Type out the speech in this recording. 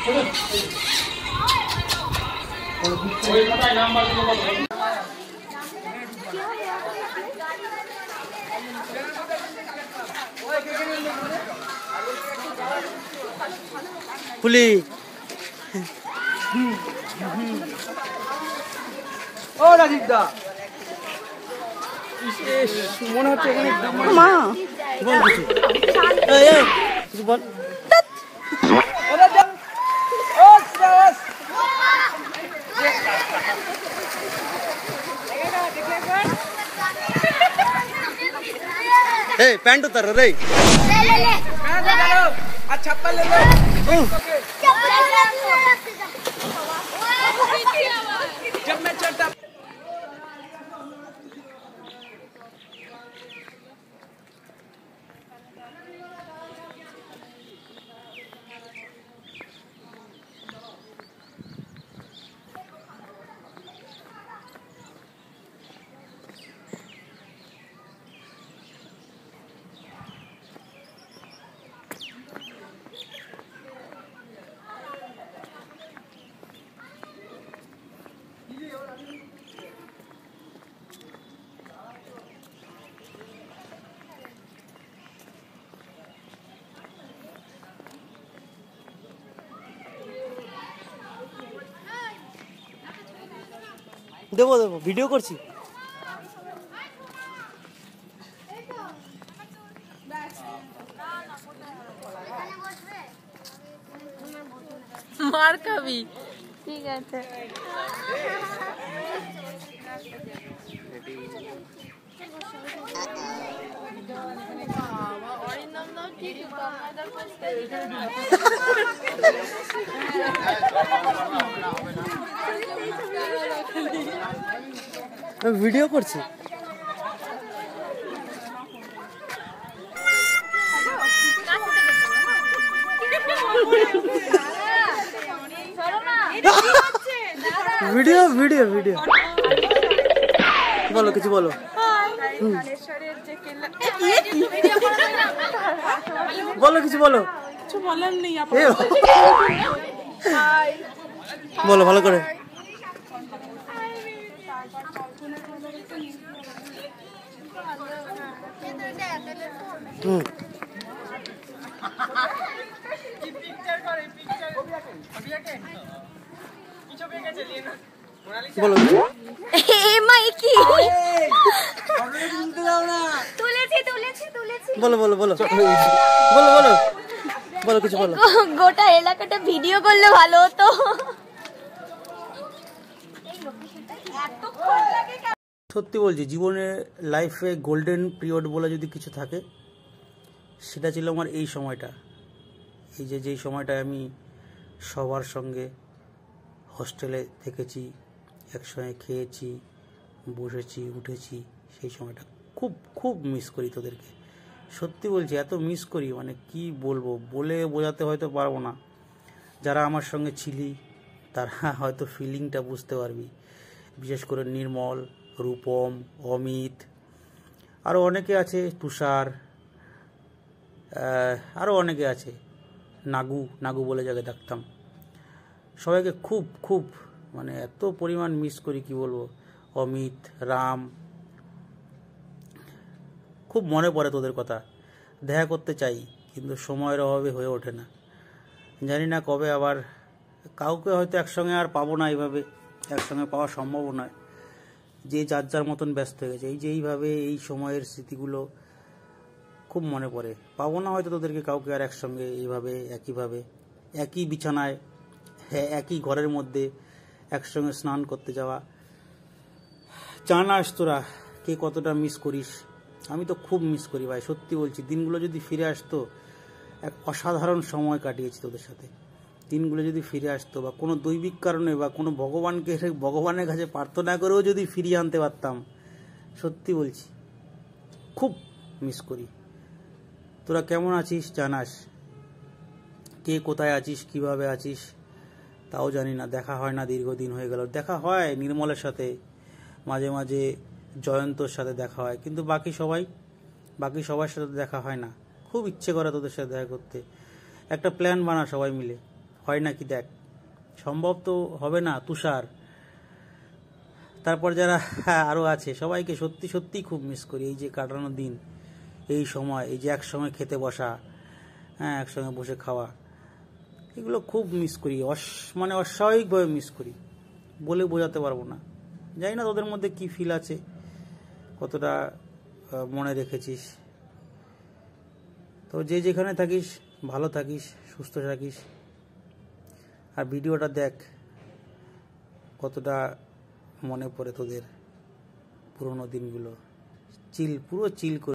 ফুলি ও রাজীব দা মনে হচ্ছে এখানে মা বল কিছু কিছু বল पैंट उतर रे अच्छा चप्पल ले लो जब मैं चलता देवो देवो वीडियो करছি मार खाबी ठीक আছে वीडियो করছি वीडियो वीडियो वीडियो बोलो কিছু বলো बोलो কিছু বলো কিছু বলার নেই बोलो ভালো করে बोलो माइकी बोलो बोलो बोलो बोलो बोलो बोलो কিছু বলো গোটা এলাকাটা ভিডিও করলে ভালো হতো সত্যি বলছি জীবনে লাইফে গোল্ডেন পিরিয়ড বলে যদি কিছু থাকে সেটা ছিল আমার এই সময়টা এই যে যেই সময়টায় আমি সবার সঙ্গে হস্টেলে থেকেছি একসঙ্গে খেয়েছি বসেছি উঠেছি সেই সময়টা খুব খুব মিস করি তোদেরকে সত্যি বলছি এত মিস করি মানে কি বলবো বলে বোঝাতে হয়তো পারবো না যারা আমার সঙ্গে ছিলি তারা হয়তো ফিলিংটা বুঝতে পারবি বিশেষ করে নির্মল রূপম অমিত আরও অনেকে আছে তুষার আরও অনেকে আছে নাগু নাগু বলে যাকে ডাকতাম সবাইকে খুব খুব মানে এত পরিমাণ মিস করি কি বলবো অমিত রাম খুব মনে পড়ে তোদের কথা দেখা করতে চাই কিন্তু সময়ের অভাবে হয়ে ওঠে না জানি না কবে আবার কাউকে হয়তো একসঙ্গে আর পাবো না এইভাবে একসঙ্গে পাওয়া সম্ভব নয় যে যার যার মতন ব্যস্ত হয়ে গেছে এই যে এইভাবে এই সময়ের স্মৃতিগুলো খুব মনে পড়ে পাবো না হয়তো তোদেরকে কাউকে আর একসঙ্গে এইভাবে একইভাবে একই বিছানায় হ্যাঁ একই ঘরের মধ্যে একসঙ্গে স্নান করতে যাওয়া জানাস তোরা কে কতটা মিস করিস আমি তো খুব মিস করি ভাই সত্যি বলছি দিনগুলো যদি ফিরে আসতো এক অসাধারণ সময় কাটিয়েছি তোদের সাথে দিনগুলো যদি ফিরে আসতো বা কোনো দৈবিক কারণে বা কোনো ভগবানের কাছে প্রার্থনা করেও যদি ফিরিয়ে আনতে পারতাম সত্যি বলছি খুব মিস করি তোরা কেমন আছিস জানাস কে কোথায় আছিস কিভাবে আছিস তাও জানি না দেখা হয় না দীর্ঘদিন হয়ে গেল দেখা হয় নির্মলের সাথে মাঝে মাঝে জয়ন্তর সাথে দেখা হয় কিন্তু বাকি সবার সাথে দেখা হয় না খুব ইচ্ছে করে তোদের সাথে দেখা করতে একটা প্ল্যান বানা সবাই মিলে হয় নাকি দেখ, সম্ভব তো হবে না তুষার। তারপর যারা আরও আছে সবাইকে সত্যি সত্যিই খুব মিস করি। এই যে কাটানো দিন, এই সময়, এই যে একসঙ্গে খেতে বসা, হ্যাঁ একসঙ্গে বসে খাওয়া, এগুলো খুব মিস করি, মানে অস্বাভাবিকভাবে মিস করি, বলে বোঝাতে পারবো না। জানি না তোদের মধ্যে কি ফিল আছে, কতটা মনে রেখেছিস। তো যে যেখানে থাকিস ভালো থাকিস, সুস্থ থাকিস, আর ভিডিওটা দেখ কতটা মনে পড়ে তোদের পুরোনো দিনগুলো, পুরো চিল করে।